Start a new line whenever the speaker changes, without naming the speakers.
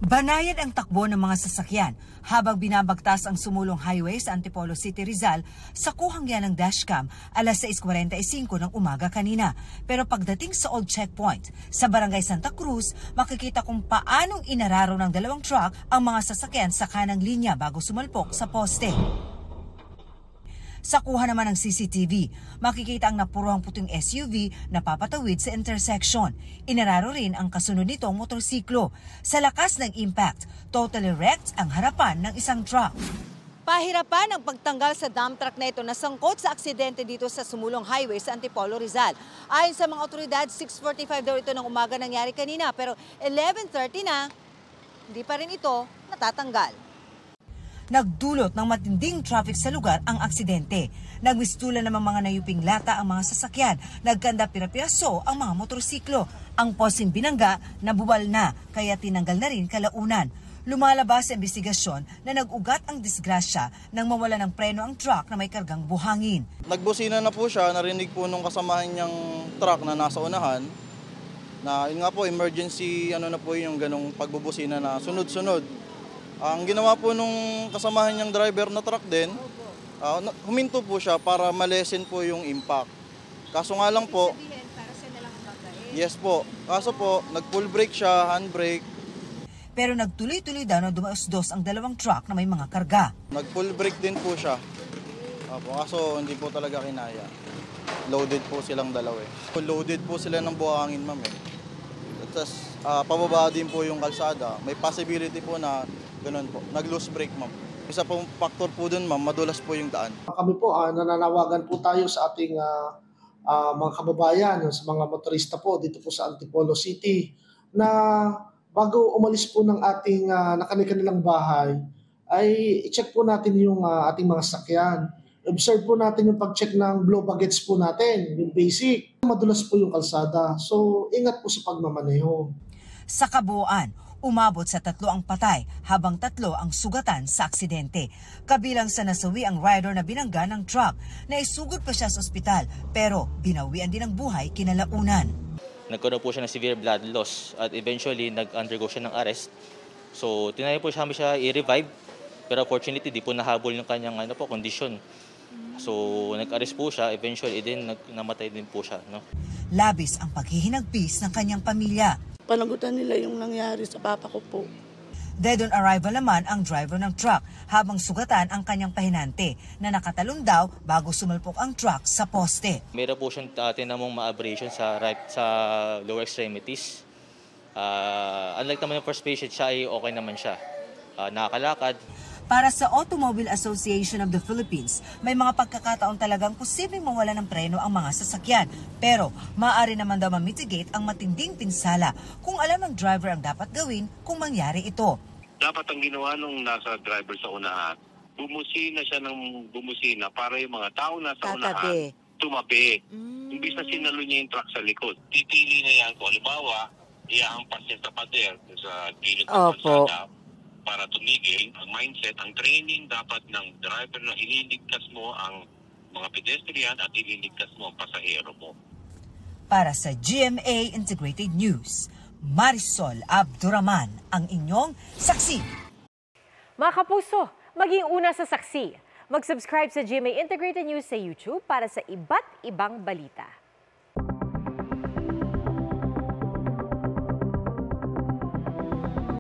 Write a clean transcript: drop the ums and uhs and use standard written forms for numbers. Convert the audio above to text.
Banayad ang takbo ng mga sasakyan habang binabagtas ang sumulong highway sa Antipolo City, Rizal sa kuhang yan ng dashcam alas 6:45 ng umaga kanina. Pero pagdating sa old checkpoint sa Barangay Santa Cruz, makikita kung paanong inararo ng dalawang truck ang mga sasakyan sa kanang linya bago sumalpok sa poste. Sa kuha naman ng CCTV, makikita ang napuruhang puting SUV na papatawid sa intersection. Inararo rin ang kasunod nitong motorsiklo. Sa lakas ng impact, totally wrecked ang harapan ng isang truck. Pahirapan ang pagtanggal sa dump truck na ito na sangkot sa aksidente dito sa sumulong highway sa Antipolo, Rizal. Ayon sa mga otoridad, 6:45 daw ito ng umaga nangyari kanina pero 11:30 na, hindi pa rin ito natatanggal. Nagdulot ng matinding traffic sa lugar ang aksidente. Nagmistulan namang mga nayuping lata ang mga sasakyan. Nagkanda pira-piraso ang mga motorsiklo. Ang posing binangga nabuwal na kaya tinanggal na rin kalaunan. Lumalabas sa investigasyon na nag-ugat ang disgrasya nang mawala ng preno ang truck na may kargang buhangin.
Nagbusina na po siya, narinig po nung kasamahan niyang truck na nasa unahan na yun nga po emergency na po yung ganong pagbubusina na sunod-sunod. Ang ginawa po nung kasamahan niyang driver na truck din, huminto po siya para malesen po yung impact. Kaso nga lang po, yes po, kaso po nag-full brake siya, handbrake.
Pero nagtuloy-tuloy daw na dumaos-dos ang dalawang truck na may mga karga.
Nag-full brake din po siya, kaso hindi po talaga kinaya. Loaded po silang dalawa eh. Loaded po sila ng buhangin ma'am eh. Tapos pababa din po yung kalsada, may possibility po na ganun po, nag-loose brake ma'am. Isa pong factor po dun ma'am, madulas po yung daan.
Kami po, nananawagan po tayo sa ating mga kababayan, sa mga motorista po dito po sa Antipolo City na bago umalis po ng ating nakanilang bahay, ay i-check po natin yung ating mga sakyan. Observe po natin yung pag-check ng blow baggage po natin, yung basic. Madulas po yung kalsada, so ingat po sa pagmamaneho.
Sa kabuuan, umabot sa 3 ang patay habang 3 ang sugatan sa aksidente. Kabilang sa nasawi ang rider na binangga ng truck. Naisugod pa siya sa ospital pero binawian din ang buhay kinalaunan.
Nagkaroon po siya ng severe blood loss at eventually nag-undergo siya ng arrest. So tinayo po siya i-revive pero fortunately di po nahabol yung kanyang kondisyon. So nag-arrest po siya, eventually din namatay din po siya. No?
Labis ang paghihinagpis ng kanyang pamilya.
Panagutan nila yung nangyari sa papa ko po.
Dead on arrival naman ang driver ng truck habang sugatan ang kanyang pahinante na nakatalon daw bago sumalpok ang truck sa poste.
Meron po siyang tinamong ma-abrasion sa lower extremities. Unlike naman yung first patient, siya ay okay naman siya. Nakakalakad.
Para sa Automobile Association of the Philippines, may mga pagkakataon talagang posibleng mawala ng preno ang mga sasakyan. Pero maaari naman daw ma-mitigate ang matinding pinsala kung alam ng driver ang dapat gawin kung mangyari ito.
Dapat ang ginawa nung nasa driver sa unahan, bumusina siya ng bumusina para yung mga tao nasa unahan tumabi. Imbis na sinalo niya yung truck sa likod. Titili na yan kung halimbawa, iaampas niya sa pader sa gilid ng kalsada para tumigil. Ang mindset, ang training dapat ng driver na ililigtas mo ang mga pedestrian at ililigtas mo ang pasahero mo.
Para sa GMA Integrated News, Marisol Abduraman, ang inyong saksi.
Mga kapuso, maging una sa saksi. Mag-subscribe sa GMA Integrated News sa YouTube para sa iba't ibang balita.